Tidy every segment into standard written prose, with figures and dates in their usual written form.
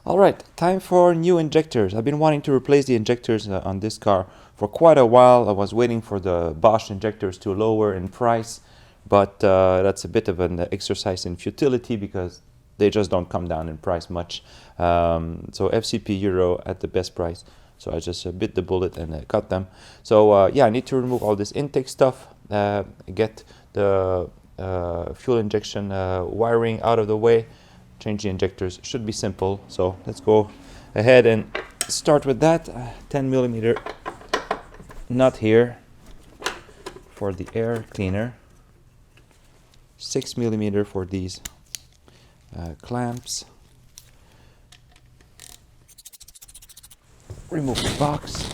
All right, time for new injectors. I've been wanting to replace the injectors on this car for quite a while. I was waiting for the Bosch injectors to lower in price, but that's a bit of an exercise in futility because they just don't come down in price much. So FCP Euro at the best price. So I just bit the bullet and got them. So yeah, I need to remove all this intake stuff, get the fuel injection wiring out of the way. Change the injectors should be simple, so let's go ahead and start with that. 10 millimeter nut here for the air cleaner, 6 millimeter for these clamps. Remove the box.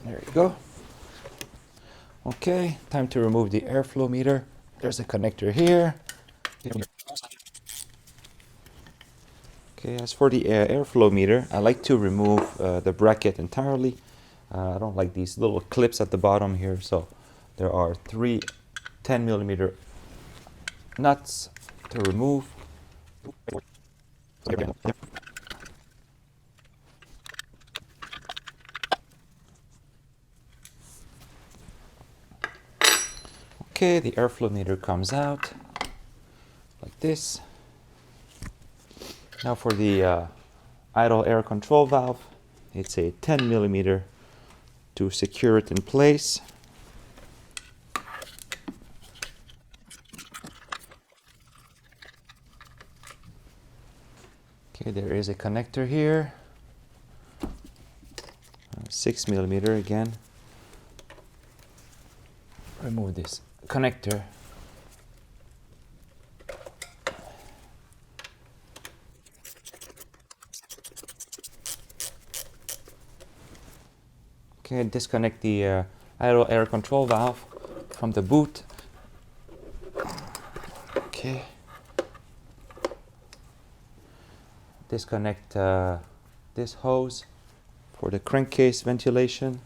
There you go. Okay, time to remove the airflow meter. There's a connector here. Okay, as for the airflow meter, I like to remove the bracket entirely. I don't like these little clips at the bottom here, so there are 3 10 millimeter nuts to remove. Okay, the airflow meter comes out like this. Now for the idle air control valve, it's a 10 millimeter to secure it in place. Okay, there is a connector here, 6 millimeter again. Remove this connector. Okay, disconnect the idle air control valve from the boot. Okay. Disconnect this hose for the crankcase ventilation.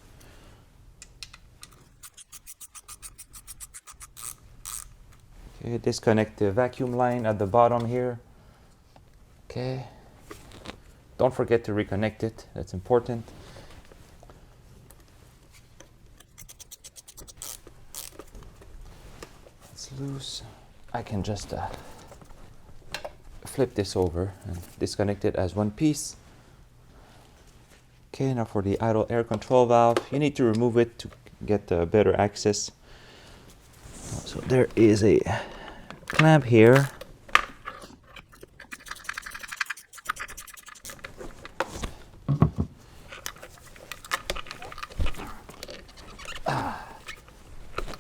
Okay, disconnect the vacuum line at the bottom here. Okay. Don't forget to reconnect it, that's important. It's loose. I can just flip this over and disconnect it as one piece. Okay, now for the idle air control valve, you need to remove it to get better access. So there is a clamp here.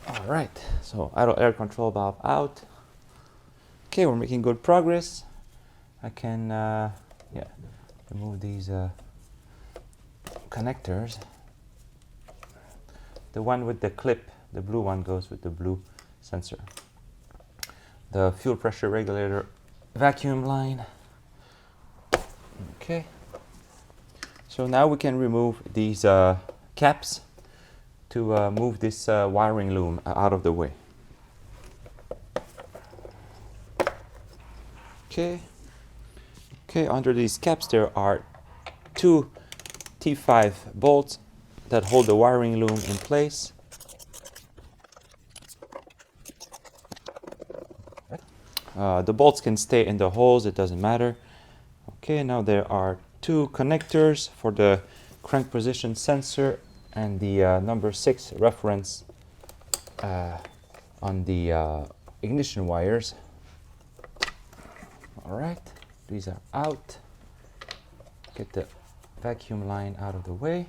All right, so idle air control valve out. Okay, we're making good progress. I can remove these connectors. The one with the clip, the blue one, goes with the blue sensor. The fuel pressure regulator vacuum line. Okay. So now we can remove these caps to move this wiring loom out of the way. Okay. Okay, under these caps there are 2 T5 bolts that hold the wiring loom in place. The bolts can stay in the holes, it doesn't matter. Okay, now there are 2 connectors for the crank position sensor and the number 6 reference on the ignition wires. All right, these are out. Get the vacuum line out of the way.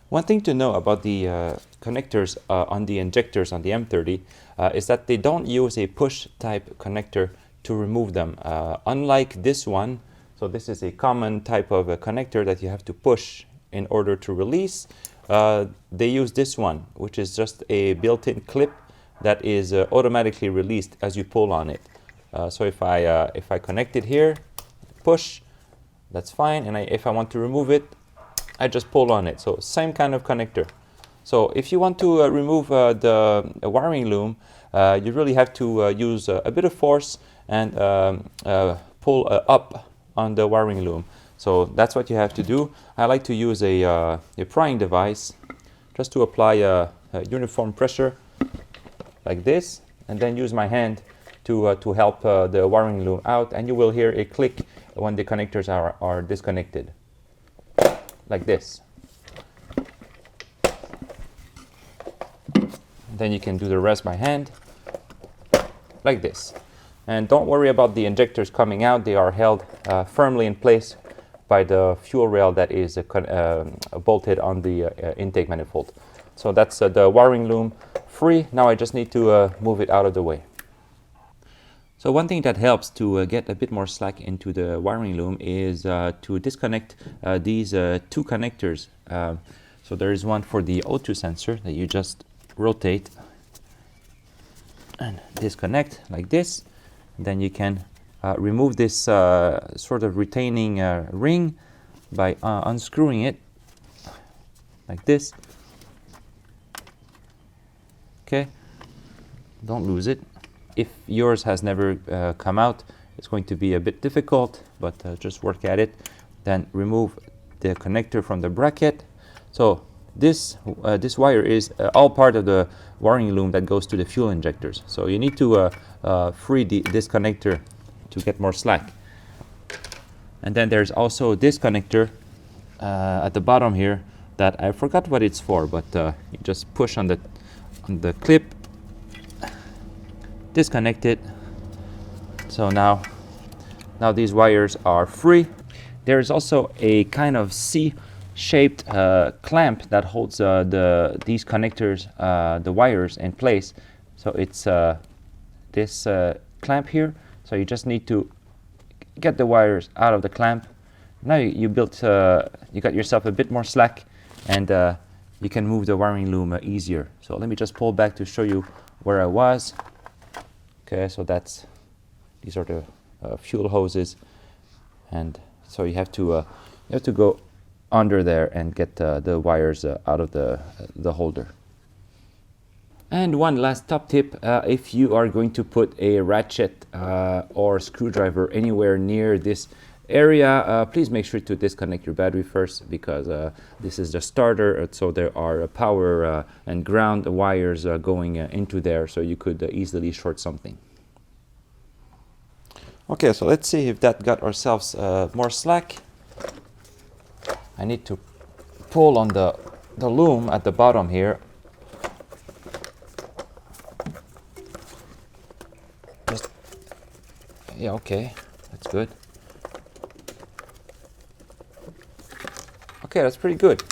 One thing to know about the connectors on the injectors on the M30 is that they don't use a push type connector to remove them. Unlike this one, so this is a common type of a connector that you have to push in order to release. They use this one, which is just a built-in clip that is automatically released as you pull on it. So if I connect it here, push, that's fine, and if I want to remove it, I just pull on it. So same kind of connector. So if you want to remove the wiring loom, you really have to use a bit of force and pull up on the wiring loom. So that's what you have to do. I like to use a prying device just to apply a uniform pressure like this, and then use my hand to help the wiring loom out, and you will hear a click when the connectors are disconnected, like this. Then you can do the rest by hand, like this. And don't worry about the injectors coming out. They are held firmly in place by the fuel rail that is bolted on the intake manifold. So that's the wiring loom free. Now I just need to move it out of the way. So one thing that helps to get a bit more slack into the wiring loom is to disconnect these two connectors. So there is one for the O2 sensor that you just rotate and disconnect like this. Then you can remove this sort of retaining ring by unscrewing it like this. Okay, don't lose it. If yours has never come out, it's going to be a bit difficult, but just work at it. Then remove the connector from the bracket. So this wire is all part of the wiring loom that goes to the fuel injectors. So you need to free this connector to get more slack. And then there's also this connector at the bottom here that I forgot what it's for, but you just push on the clip, disconnect it. So now these wires are free. There is also a kind of C-shaped clamp that holds these connectors, the wires in place. So it's this clamp here. So you just need to get the wires out of the clamp. Now you got yourself a bit more slack, and you can move the wiring loom easier. So let me just pull back to show you where I was. Okay, so these are the fuel hoses, and so you have to go under there and get the wires out of the holder. And one last top tip: if you are going to put a ratchet or screwdriver anywhere near this area, please make sure to disconnect your battery first, because this is the starter, so there are power and ground wires going into there, so you could easily short something. Okay, so let's see if that got ourselves more slack. I need to pull on the loom at the bottom here. Yeah, okay, that's good. Okay, that's pretty good.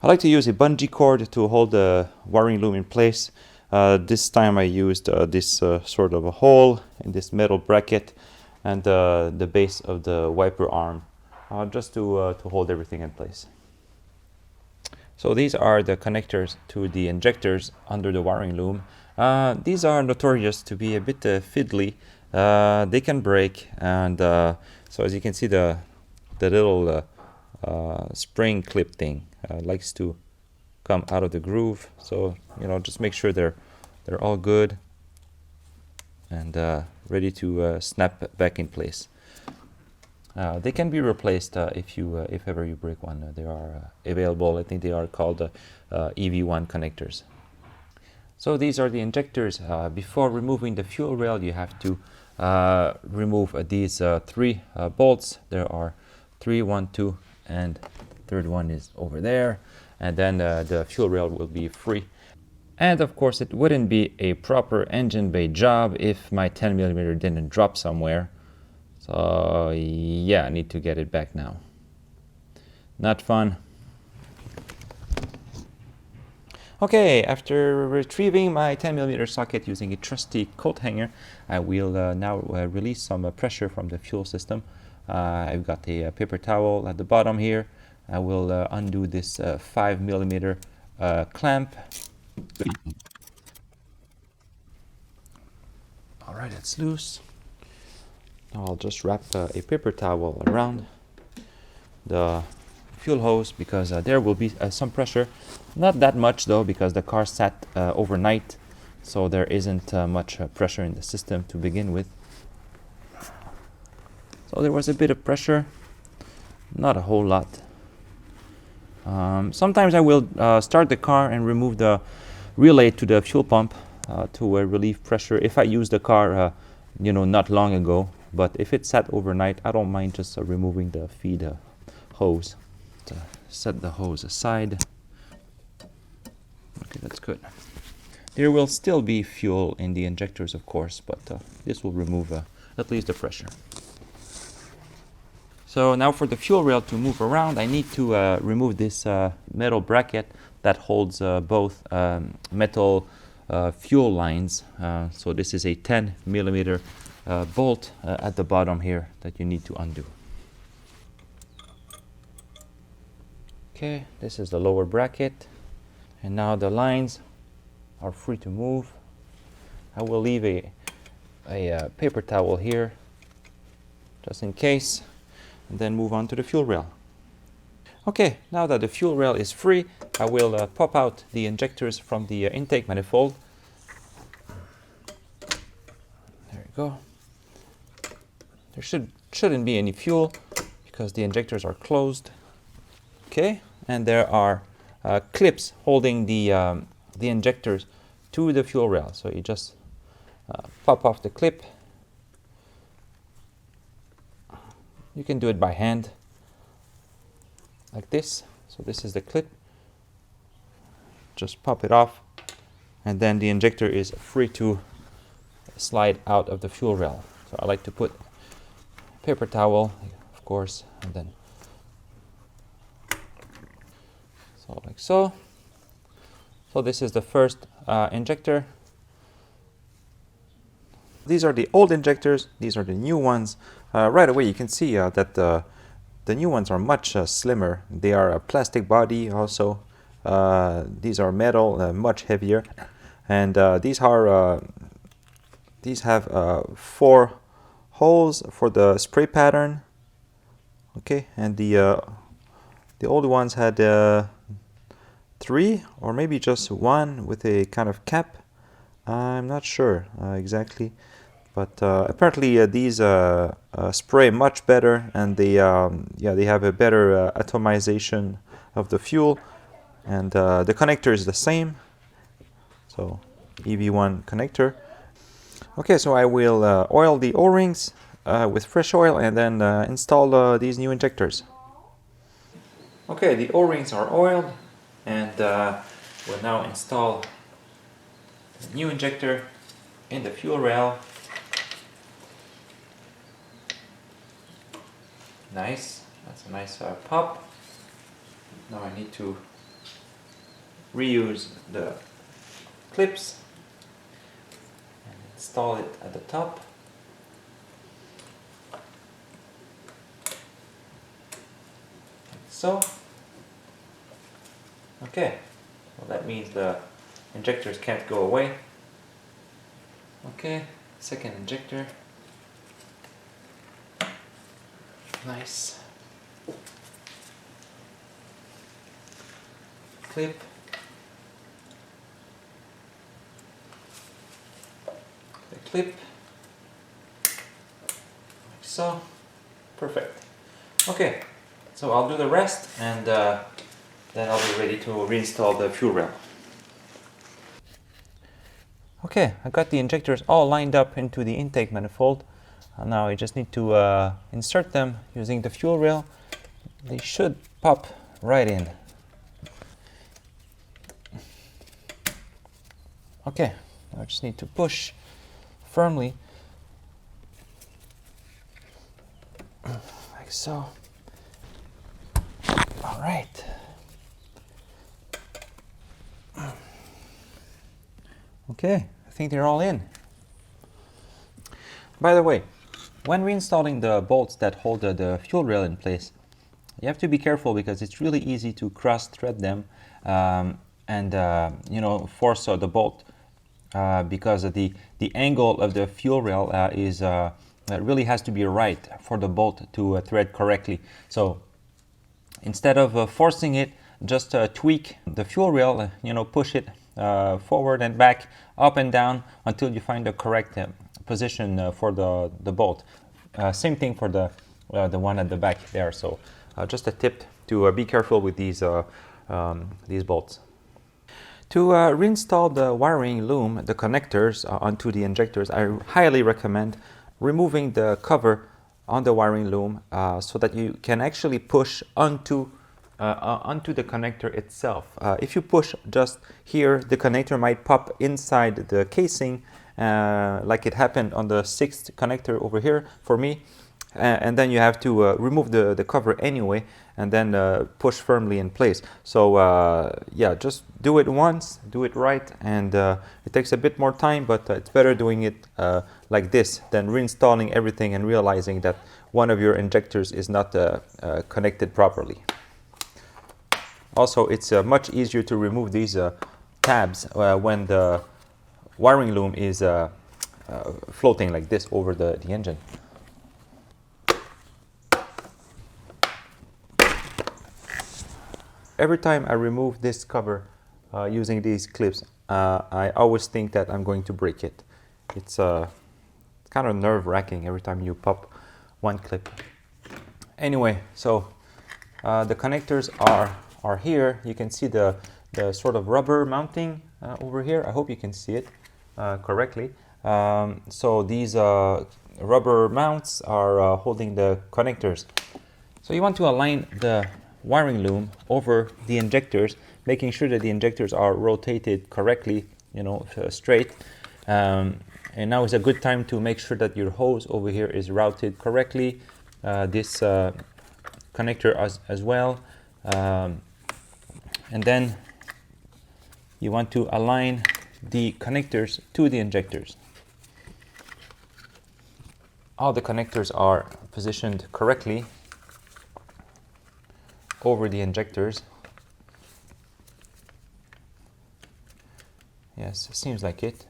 I like to use a bungee cord to hold the wiring loom in place. This time I used this sort of a hole in this metal bracket and the base of the wiper arm, just to hold everything in place. So these are the connectors to the injectors under the wiring loom. These are notorious to be a bit fiddly. They can break, and so as you can see, the little spring clip thing likes to come out of the groove. So just make sure they're all good and ready to snap back in place. They can be replaced if ever you break one. They are available. I think they are called EV1 connectors. So these are the injectors. Before removing the fuel rail, you have to remove these three bolts. There are 3, 1, 2, and third one is over there. And then the fuel rail will be free. And of course, it wouldn't be a proper engine bay job if my 10mm didn't drop somewhere. So yeah, I need to get it back now. Not fun. Okay, after retrieving my 10mm socket using a trusty coat hanger, I will now release some pressure from the fuel system. I've got a paper towel at the bottom here. I will undo this 5mm clamp. All right, it's loose. Now I'll just wrap a paper towel around the fuel hose, because there will be some pressure. Not that much though, because the car sat overnight, so there isn't much pressure in the system to begin with. So there was a bit of pressure, not a whole lot. Sometimes I will start the car and remove the relay to the fuel pump to relieve pressure if I use the car not long ago. But if it's sat overnight, I don't mind just removing the feed hose. Set the hose aside. Okay, that's good. There will still be fuel in the injectors, of course, but this will remove at least the pressure. So now for the fuel rail to move around, I need to remove this metal bracket that holds both metal fuel lines. So this is a 10 millimeter bolt at the bottom here that you need to undo. Okay, this is the lower bracket. And now the lines are free to move. I will leave a paper towel here just in case, and then move on to the fuel rail. Okay, now that the fuel rail is free, I will pop out the injectors from the intake manifold. There you go. There shouldn't be any fuel because the injectors are closed. Okay, and there are clips holding the injectors to the fuel rail. So you just pop off the clip. You can do it by hand, like this. So this is the clip. Just pop it off, and then the injector is free to slide out of the fuel rail. So I like to put paper towel, of course, and then so like so. So this is the first injector. These are the old injectors. These are the new ones. Right away you can see that the new ones are much slimmer. They are a plastic body also. These are metal, much heavier. And these have 4 holes for the spray pattern. Okay, and the old ones had 3 or maybe just 1 with a kind of cap. I'm not sure exactly, but apparently these spray much better, and they have a better atomization of the fuel, and the connector is the same. So EV1 connector. Okay, so I will oil the O-rings with fresh oil and then install these new injectors. Okay, the O-rings are oiled, and we'll now install the new injector in the fuel rail. Nice, that's a nice pop. Now I need to reuse the clips and install it at the top. Like so. Okay, well that means the injectors can't go away. Okay, second injector. Nice. Clip. The clip. Like so. Perfect. Okay, so I'll do the rest, and then I'll be ready to reinstall the fuel rail. Okay, I got the injectors all lined up into the intake manifold. Now I just need to insert them using the fuel rail. They should pop right in. Okay, I just need to push firmly, like so. All right. Okay, I think they're all in. By the way, when reinstalling the bolts that hold the fuel rail in place, you have to be careful because it's really easy to cross-thread them and force the bolt because of the angle of the fuel rail it really has to be right for the bolt to thread correctly. So instead of forcing it, just tweak the fuel rail, push it forward and back, up and down until you find the correct position for the bolt. Same thing for the the one at the back there. So just a tip to be careful with these bolts. To reinstall the wiring loom, the connectors onto the injectors, I highly recommend removing the cover on the wiring loom so that you can actually push onto the connector itself. If you push just here, the connector might pop inside the casing like it happened on the 6th connector over here for me. And then you have to remove the cover anyway and then push firmly in place. So yeah, just do it once, do it right, and it takes a bit more time, but it's better doing it like this than reinstalling everything and realizing that one of your injectors is not connected properly. Also, it's much easier to remove these tabs when the wiring loom is floating like this over the engine. Every time I remove this cover using these clips, I always think that I'm going to break it. It's kind of nerve-wracking every time you pop one clip. Anyway, so the connectors are here. You can see the sort of rubber mounting over here. I hope you can see it correctly. So these rubber mounts are holding the connectors. So you want to align the wiring loom over the injectors, making sure that the injectors are rotated correctly, you know, straight. And now is a good time to make sure that your hose over here is routed correctly. This connector as well. And then you want to align the connectors to the injectors. All the connectors are positioned correctly over the injectors. Yes, seems like it.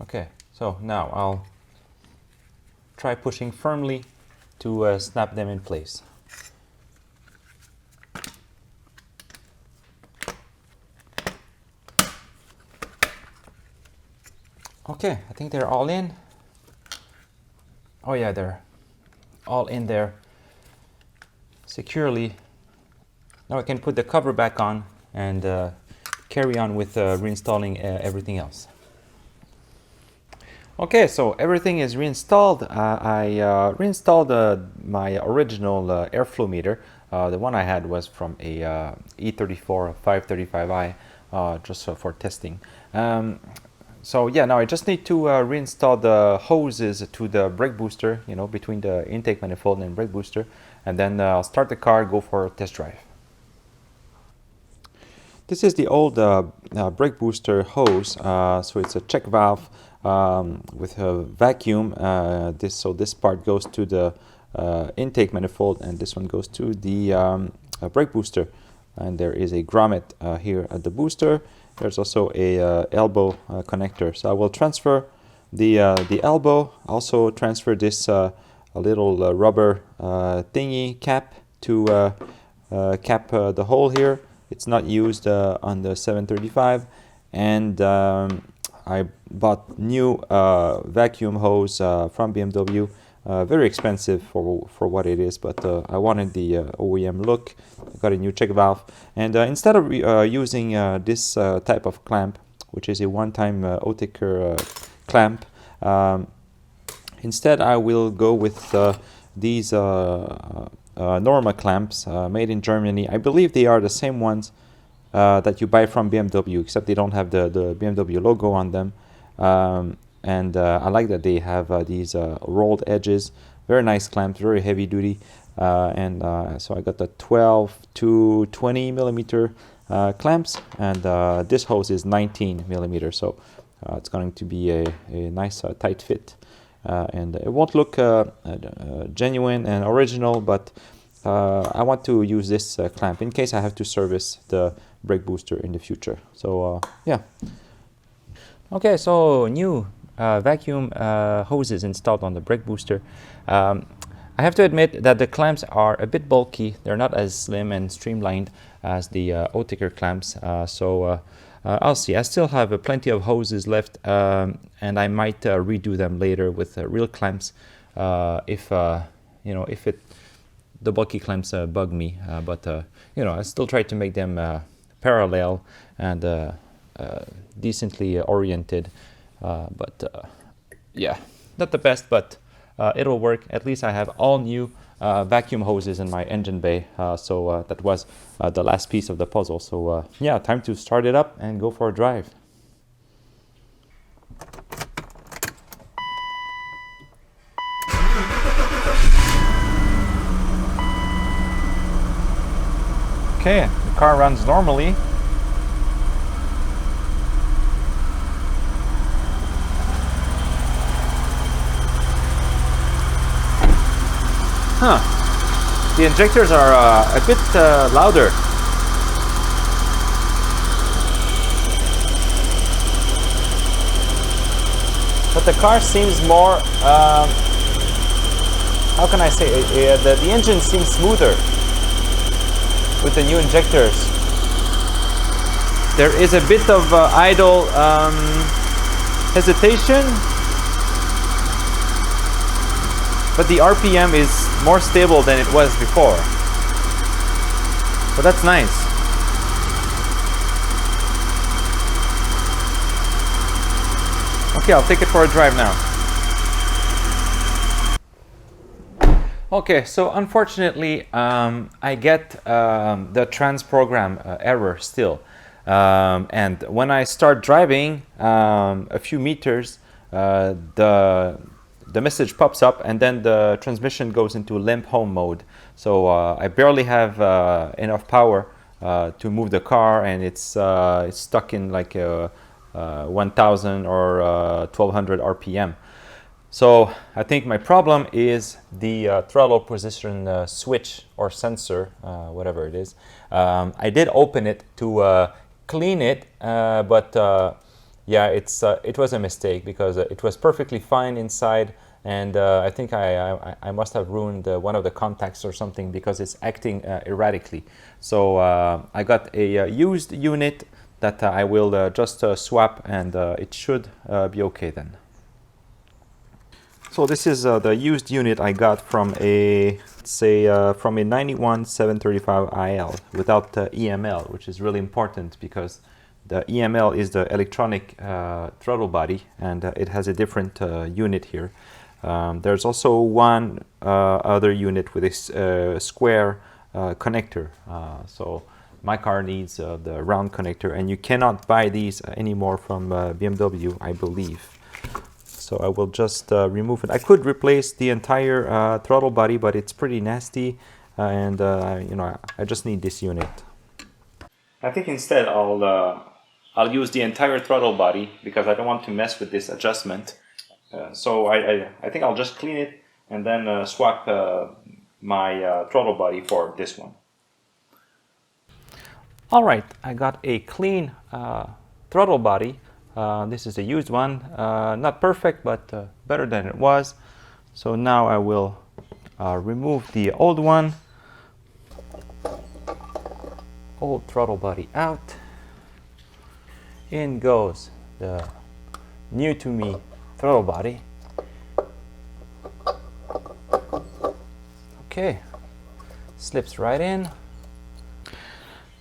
Okay, so now I'll try pushing firmly to snap them in place. Okay, I think they're all in. Oh yeah, they're all in there securely. Now I can put the cover back on and carry on with reinstalling everything else. Okay, so everything is reinstalled. I reinstalled my original airflow meter. The one I had was from a E32 535i, just for testing. So yeah, now I just need to reinstall the hoses to the brake booster, you know, between the intake manifold and brake booster, and then I'll start the car, go for a test drive. This is the old brake booster hose, so it's a check valve with a vacuum. So this part goes to the intake manifold, and this one goes to the brake booster. And there is a grommet here at the booster. There's also a elbow connector. So I will transfer the elbow. Also transfer this a little rubber thingy cap to cap the hole here. It's not used on the 735, and I bought new vacuum hose from BMW. Very expensive for what it is, but I wanted the OEM look. I got a new check valve, and instead of using this type of clamp, which is a one-time Oetiker clamp, instead I will go with these Norma clamps made in Germany. I believe they are the same ones that you buy from BMW, except they don't have the BMW logo on them. And I like that they have these rolled edges. Very nice clamps, very heavy duty. So I got the 12 to 20 millimeter clamps, and this hose is 19 millimeter. So it's going to be a nice tight fit. And it won't look genuine and original, but I want to use this clamp in case I have to service the brake booster in the future. So yeah. Okay, so new vacuum hoses installed on the brake booster. I have to admit that the clamps are a bit bulky. They're not as slim and streamlined as the Oetiker clamps. So I'll see. I still have plenty of hoses left, and I might redo them later with real clamps. if you know, if the bulky clamps bug me, but you know, I still try to make them parallel and decently oriented, but yeah, not the best, but it'll work. At least I have all new vacuum hoses in my engine bay, so that was the last piece of the puzzle. So yeah, time to start it up and go for a drive. Okay, the car runs normally. Huh. The injectors are a bit louder. But the car seems more, how can I say, the engine seems smoother with the new injectors. There is a bit of idle hesitation, but the RPM is more stable than it was before. So that's nice. Okay, I'll take it for a drive now. Okay, so unfortunately, I get the trans program error still. And when I start driving a few meters, the message pops up and then the transmission goes into limp home mode. So I barely have enough power to move the car, and it's stuck in like 1000 or 1200 RPM. So I think my problem is the throttle position switch or sensor, whatever it is. I did open it to clean it, but yeah, it was a mistake because it was perfectly fine inside, and I think I must have ruined one of the contacts or something because it's acting erratically. So I got a used unit that I will just swap, and it should be okay then. So this is the used unit I got from a, from a 91-735IL without EML, which is really important because the EML is the electronic throttle body, and it has a different unit here. There's also one other unit with a square connector. So my car needs the round connector, and you cannot buy these anymore from BMW, I believe. So I will just remove it. I could replace the entire throttle body, but it's pretty nasty, and you know, I just need this unit. I think instead I'll use the entire throttle body because I don't want to mess with this adjustment. So I think I'll just clean it and then swap my throttle body for this one. All right, I got a clean throttle body. This is a used one, not perfect, but better than it was. So now I will remove the old one. Old throttle body out. In goes the new to me throttle body. Okay, slips right in.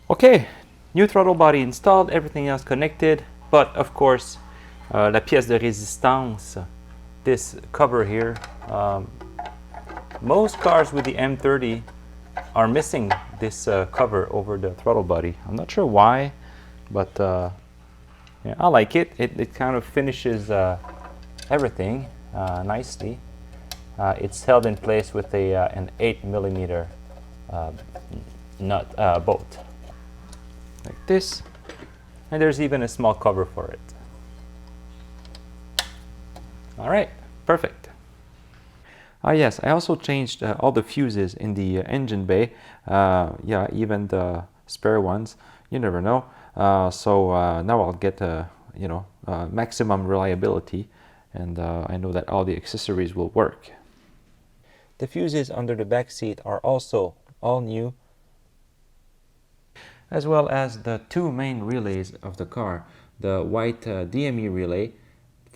Okay, new throttle body installed, everything else connected. But of course, la pièce de résistance, this cover here, most cars with the M30 are missing this cover over the throttle body. I'm not sure why, but yeah, I like it. It kind of finishes everything nicely. It's held in place with an 8mm nut bolt, like this. And there's even a small cover for it. All right, perfect. Yes, I also changed all the fuses in the engine bay. Yeah, even the spare ones. You never know. So now I'll get you know, maximum reliability, and I know that all the accessories will work. The fuses under the back seat are also all new, as well as the two main relays of the car. The white DME relay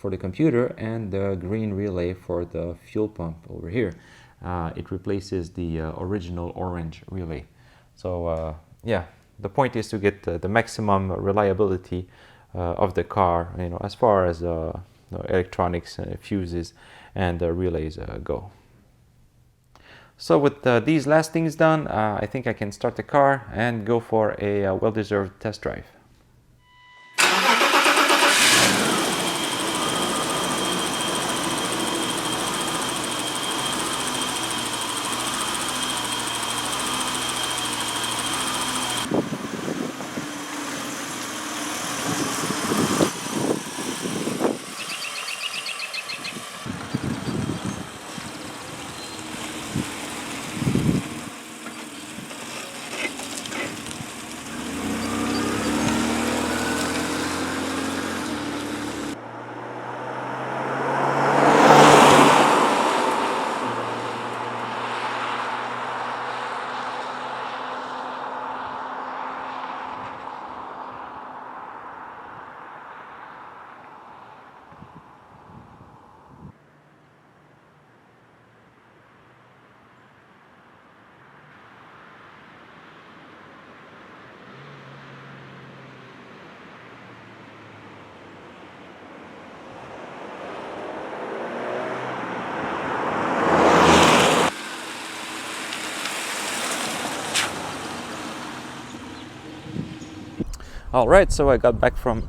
for the computer and the green relay for the fuel pump over here. It replaces the original orange relay. So yeah, the point is to get the maximum reliability of the car, you know, as far as electronics, fuses, and relays go. So with these last things done, I think I can start the car and go for a well-deserved test drive. All right, so I got back from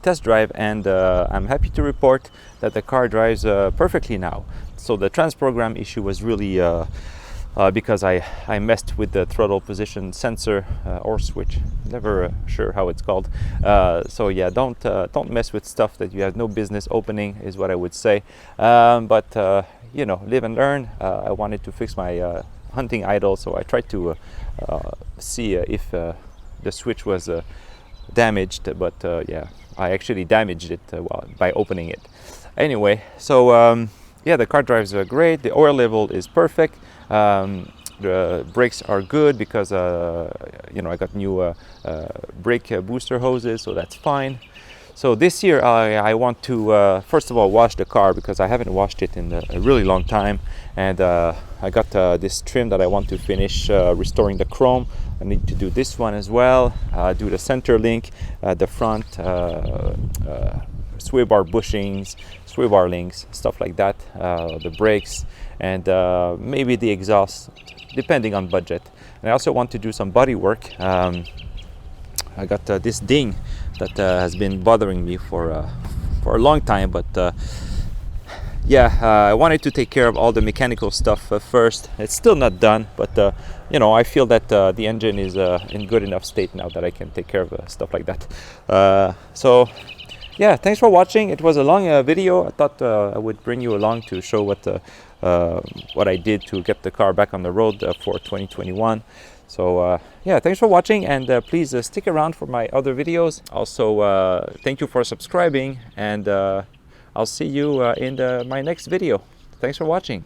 test drive, and I'm happy to report that the car drives perfectly now. So the trans program issue was really because I messed with the throttle position sensor or switch, never sure how it's called. So yeah, don't mess with stuff that you have no business opening, is what I would say. But you know, live and learn. I wanted to fix my hunting idle, so I tried to see if the switch was damaged, but yeah, I actually damaged it by opening it. Anyway, so yeah, the car drives great. The oil level is perfect. The brakes are good because you know, I got new brake booster hoses, so that's fine. So this year I want to first of all wash the car, because I haven't washed it in a really long time, and I got this trim that I want to finish restoring the chrome. I need to do this one as well, do the center link, the front sway bar bushings, sway bar links, stuff like that, the brakes, and maybe the exhaust, depending on budget. And I also want to do some body work. I got this ding that has been bothering me for a long time, but yeah, I wanted to take care of all the mechanical stuff first. It's still not done, but you know, I feel that the engine is in good enough state now that I can take care of stuff like that. So yeah, thanks for watching. It was a long video. I thought I would bring you along to show what I did to get the car back on the road for 2021. So yeah, thanks for watching, and please stick around for my other videos. Also, thank you for subscribing, and I'll see you in my next video. Thanks for watching.